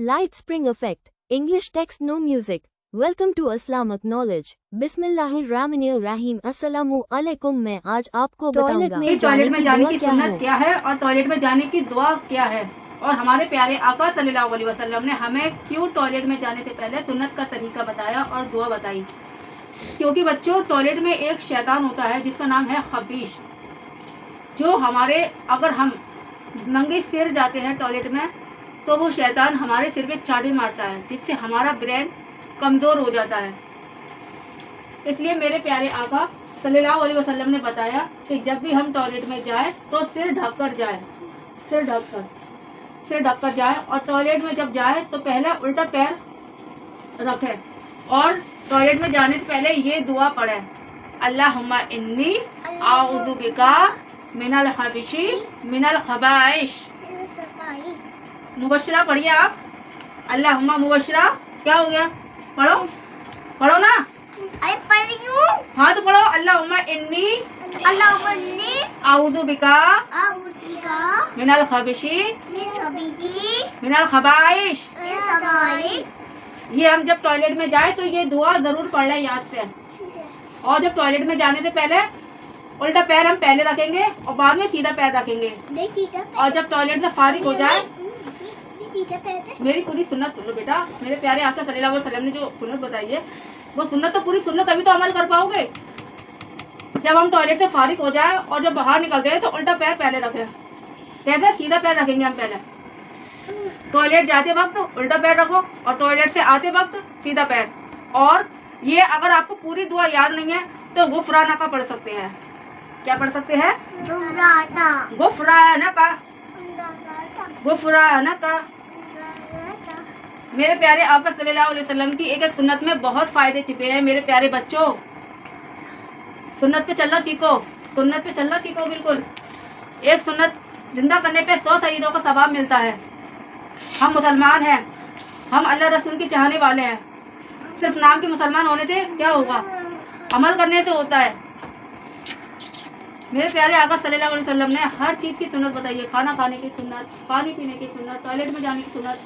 Light spring effect. English text no music. Welcome to Islamic knowledge. बिस्मिल्लाहिर्रहमानिर्रहीम। अस्सलामु अलैकुम। मैं आज आपको टॉयलेट में जाने की सुन्नत क्या है और टॉयलेट में जाने की दुआ क्या है, और हमारे प्यारे आका सल्लल्लाहु अलैहि वसल्लम ने हमें क्यों टॉयलेट में जाने से पहले सुन्नत का तरीका बताया और दुआ बताई। क्योंकि बच्चों, टॉयलेट में एक शैतान होता है जिसका नाम है खबीश, जो हमारे अगर हम नंगे सिर जाते हैं टॉयलेट में तो वो शैतान हमारे सिर पे चाटी मारता है, जिससे हमारा ब्रेन कमज़ोर हो जाता है। इसलिए मेरे प्यारे आका सल्लल्लाहु अलैहि वसल्लम ने बताया कि जब भी हम टॉयलेट में जाए तो सिर ढककर जाए, सिर ढककर जाए, और टॉयलेट में जब जाए तो पहले उल्टा पैर रखे और टॉयलेट में जाने से पहले ये दुआ पढ़े, अल्लाहुम्मा इन्नी आऊज़ु बिका मिनल खबीशी मिनल खबाइश। मुबशरा पढ़िए आप, अल्लाहुम्मा मुबशरा। क्या हो गया? पढ़ो ना। अरे पढ़ रही हूँ। हाँ तो पढ़ो, अल्लाहुम्मा इन्नी आऊज़ु बिका मिनल खबीशी मिनल खबाइश। ये हम जब टॉयलेट में जाए तो ये दुआ जरूर पढ़ लें याद से। और जब टॉयलेट में जाने से पहले उल्टा पैर हम पहले रखेंगे और बाद में सीधा पैर रखेंगे। और जब टॉयलेट से फारिग हो जाए, मेरी पूरी सुन्नत सुनो बेटा, मेरे प्यारे आका सल्लल्लाहु अलैहि वसल्लम ने जो सुन्नत बताई है वो सुन्नत तो पूरी सुन्नत, तभी तो अमल कर पाओगे। जब हम टॉयलेट से फारिग हो जाए और जब बाहर निकल गए तो उल्टा पैर पहले रखें। कैसे? सीधा पैर रखेंगे हम पहले। टॉयलेट जाते वक्त उल्टा पैर रखो और टॉयलेट से आते वक्त सीधा पैर। और ये अगर आपको पूरी दुआ याद नहीं है तो गुफराना का पढ़ सकते हैं। क्या पढ़ सकते हैं? गुफराना का। मेरे प्यारे आका सल्लल्लाहु अलैहि वसल्लम की एक एक सुन्नत में बहुत फायदे छिपे हैं। मेरे प्यारे बच्चों, सुन्नत पे चलना सीखो, सुन्नत पे चलना सीखो। बिल्कुल, एक सुन्नत जिंदा करने पे 100 शहीदों का सवाब मिलता है। हम मुसलमान हैं, हम अल्लाह रसूल के चाहने वाले हैं। सिर्फ नाम के मुसलमान होने से क्या होगा? अमल करने से होता है। मेरे प्यारे आका सल्लल्लाहु अलैहि वसल्लम ने हर चीज़ की सुन्नत बताई है। खाना खाने की सुन्नत, पानी पीने की सुन्नत, टॉयलेट में जाने की सुन्नत,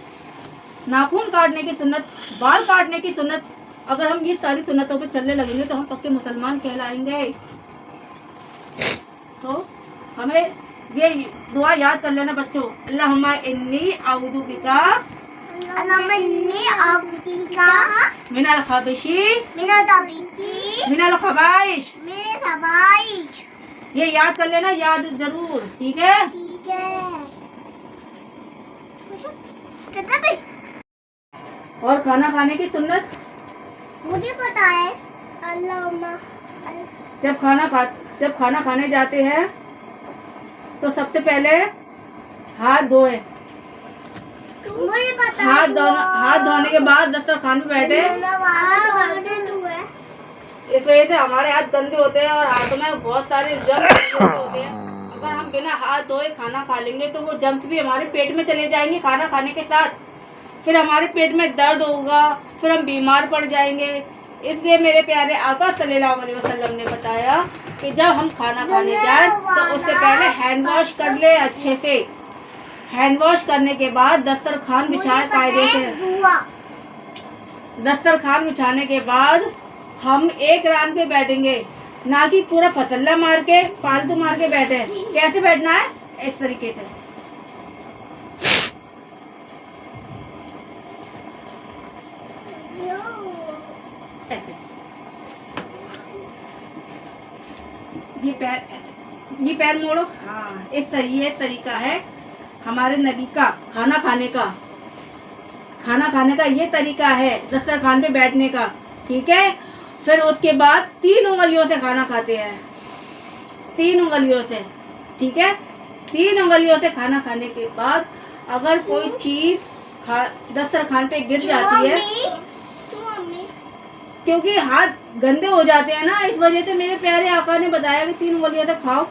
नाखून काटने की सुन्नत, बाल काटने की सुन्नत। अगर हम ये सारी सुन्नतों पे चलने लगेंगे तो हम पक्के मुसलमान कहलाएंगे। तो हमें ये दुआ याद कर लेना बच्चों, अल्लाहुम्मा इन्नी आऊज़ु बिका मिनल खबीशी मिनल खबाइश। ये याद कर लेना, याद जरूर, ठीक है? और खाना खाने की सुन्नत मुझे पता है। जब खाना खाने जाते हैं तो सबसे पहले हाथ धोए। मुझे पता है। हाथ धोने के बाद दस्तरखान पे बैठे। इस वजह से हमारे हाथ गंदे होते हैं और हाथों में बहुत सारे जर्म्स होते हैं। अगर हम बिना हाथ धोए खाना खा लेंगे तो वो जर्म्स भी हमारे पेट में चले जाएंगे खाना खाने के साथ। फिर हमारे पेट में दर्द होगा, फिर हम बीमार पड़ जाएंगे। इसलिए मेरे प्यारे आका सल्लल्लाहु अलैहि वसल्लम ने बताया कि जब हम खाना खाने जाएं तो उससे पहले हैंड वॉश कर ले अच्छे से। हैंड वॉश करने के बाद दस्तरखान बिछाए कायदे से। दस्तरखान बिछाने के बाद हम एक रान पे बैठेंगे, ना कि पूरा फसल्ला मार के फालतू मार के बैठे। कैसे बैठना है? इस तरीके से। ये पैर मोड़ो। हाँ, ये तरीका है हमारे नबी का खाना खाने का ये तरीका है दस्तरखान पे बैठने का, ठीक है? फिर उसके बाद 3 उंगलियों से खाना खाते हैं, 3 उंगलियों से, ठीक है? 3 उंगलियों से खाना खाने के बाद अगर कोई चीज दस्तरखान पे गिर जाती है, क्योंकि हाथ गंदे हो जाते हैं ना, इस वजह से मेरे प्यारे आका ने बताया कि 3 उंगलियों से खाओ।